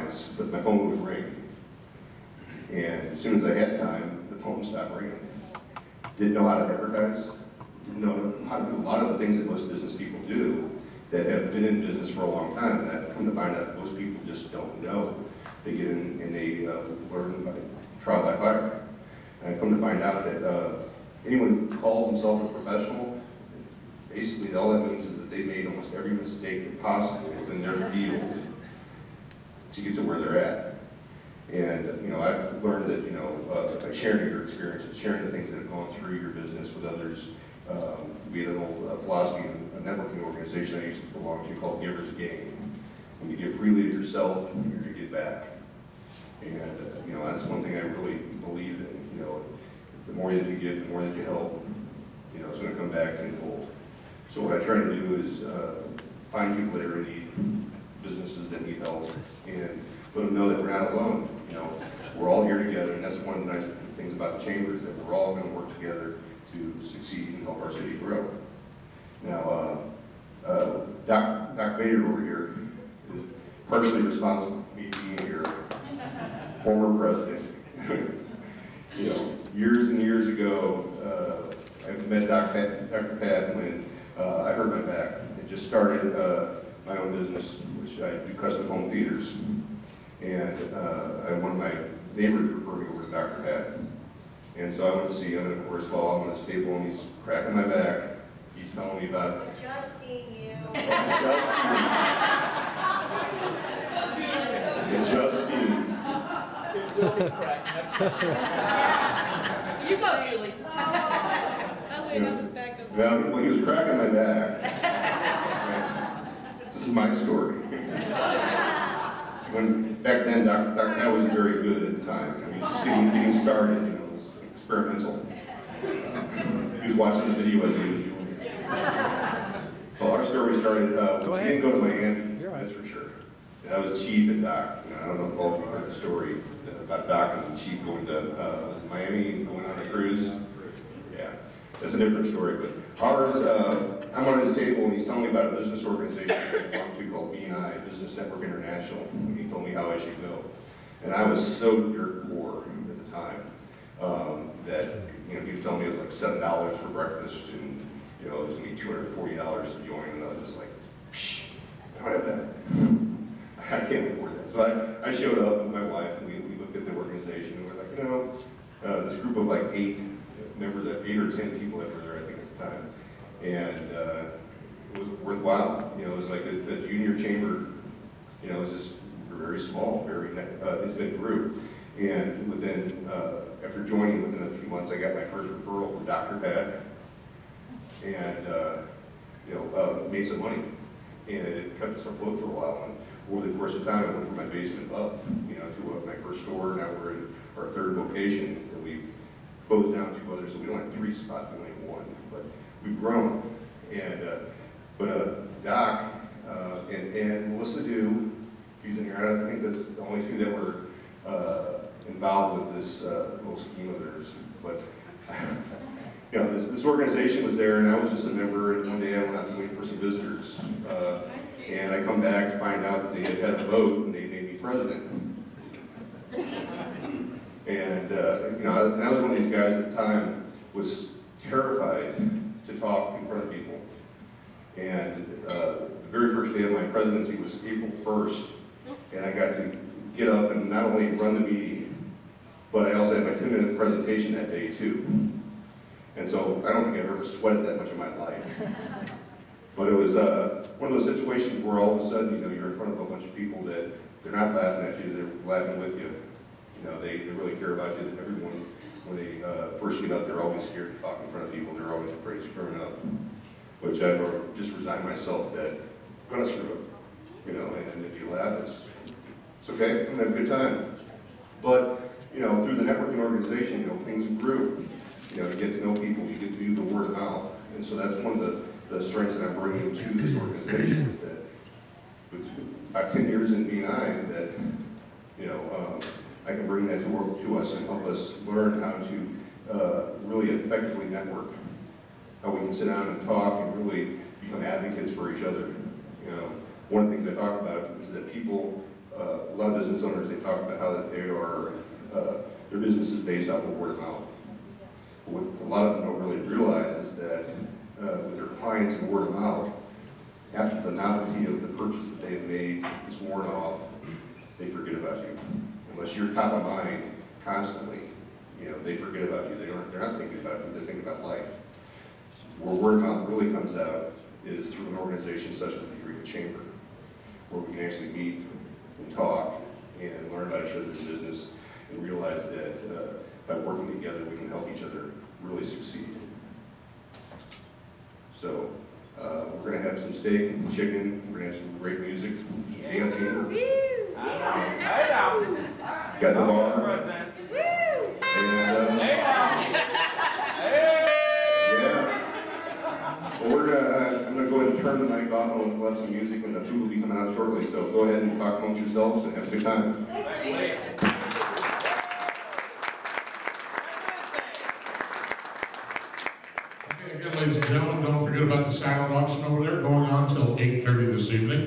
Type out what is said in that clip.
clients, but my phone would ring. And as soon as I had time, the phone stopped ringing. Didn't know how to advertise, didn't know how to do a lot of the things that most business people do that have been in business for a long time. And I've come to find out most people just don't know. They get in and they learn by trial by fire. And I've come to find out that anyone who calls themselves a professional, basically all that means is that they made almost every mistake possible within their field to get to where they're at. And I've learned that by sharing your experiences, sharing the things that have gone through your business with others. We had an old philosophy in a networking organization I used to belong to called Giver's Gain. When you give freely of yourself, you're going to give back. And that's one thing I really believe in. The more that you give, the more that you help, it's going to come back tenfold. So what I try to do is find people that are in need, businesses that need help, and let them know that we're not alone. We're all here together, and that's one of the nice things about the chamber is that we're all going to work together to succeed and help our city grow. Now, Doc Bader over here is partially responsible for me being here, former president. Years and years ago, I met Dr. Pat when I hurt my back. I just started my own business, which I do custom home theaters. And one of my neighbors referred me over to Dr. Pat. And so I went to see him, and of course, while I'm on his table and he's cracking my back, he's telling me about adjusting you. Adjusting. You saw Julie. I leaned up his back. Well, when he was cracking my back, this is my story. Back then, Dr. Pat wasn't very good at the time. He was just getting started, it was experimental. He was watching the video as he was doing it. Well, our story started, we didn't go to Miami, that's for sure. I was chief at Doc. I don't know if all of you heard the story about Doc and the chief going to Miami and going on a cruise. Yeah, that's a different story. But ours, I'm on his table and he's telling me about a business organization I belong to called B&I, Business Network International. And he told me how I should go. And I was so dirt poor at the time that he was telling me it was like $7 for breakfast and it was going to be $240 to join. And I was just like, psh, I don't have that. I can't afford that. So I showed up with my wife and we looked at the organization and we're like, this group of like 8 members, 8 or 10 people that were there, I think at the time. And it was worthwhile. It was like the junior chamber, it was just very small, very intimate group. And within, after joining within a few months, I got my first referral from Dr. Pat. And, made some money. And it kept us afloat for a while. And over the course of time, I went from my basement up, to my first store. Now we're in our 3rd location, and we've closed down 2 others, so we don't have 3 spots, we only have 1. But we've grown. And Doc and Melissa Dew, she's in here. I think that's the only 2 that were involved with this little scheme of theirs. But this organization was there, and I was just a member. And one day I went out to wait for some visitors. And I come back to find out that they had a vote and they made me president. And I was one of these guys at the time was terrified to talk in front of people. And the very first day of my presidency was April 1st, and I got to get up and not only run the meeting, but I also had my 10-minute presentation that day too. And so I don't think I've ever sweated that much in my life. But it was one of those situations where all of a sudden, you're in front of a bunch of people that they're not laughing at you, they're laughing with you. They really care about you. Everyone, when they first get up, they're always scared to talk in front of people. They're always afraid of screwing up, which I've just resigned myself that I'm gonna screw up, and if you laugh, it's okay, I'm gonna have a good time. But, through the networking organization, things grew. You get to know people, you get to do the word of mouth. And so that's one of the strengths that I'm bringing to this organization is that with about 10 years in B&I, that, I can bring that to us and help us learn how to really effectively network, how we can sit down and talk and really become advocates for each other. One of the things I talk about is that people a lot of business owners, they talk about how that they are, their business is based off of word of mouth. But what a lot of them don't really realize is that with their clients and word of mouth, after the novelty of the purchase that they've made is worn off, they forget about you. Unless you're top of mind constantly, you know, they forget about you. They're not thinking about you, they're thinking about life. Where word of mouth really comes out is through an organization such as the Eureka Chamber, where we can actually meet and talk and learn about each other's business and realize that by working together we can help each other really succeed. So we're going to have some steak and chicken, we're going to have some great music, dancing. Got the bar. And, yeah. Well, I'm gonna go ahead and turn the mic off, and we'll have some music, and the food will be coming out shortly. So go ahead and talk amongst yourselves and have a good time. Okay, again, ladies and gentlemen, don't forget about the silent auction over there, going on till 8:30 this evening.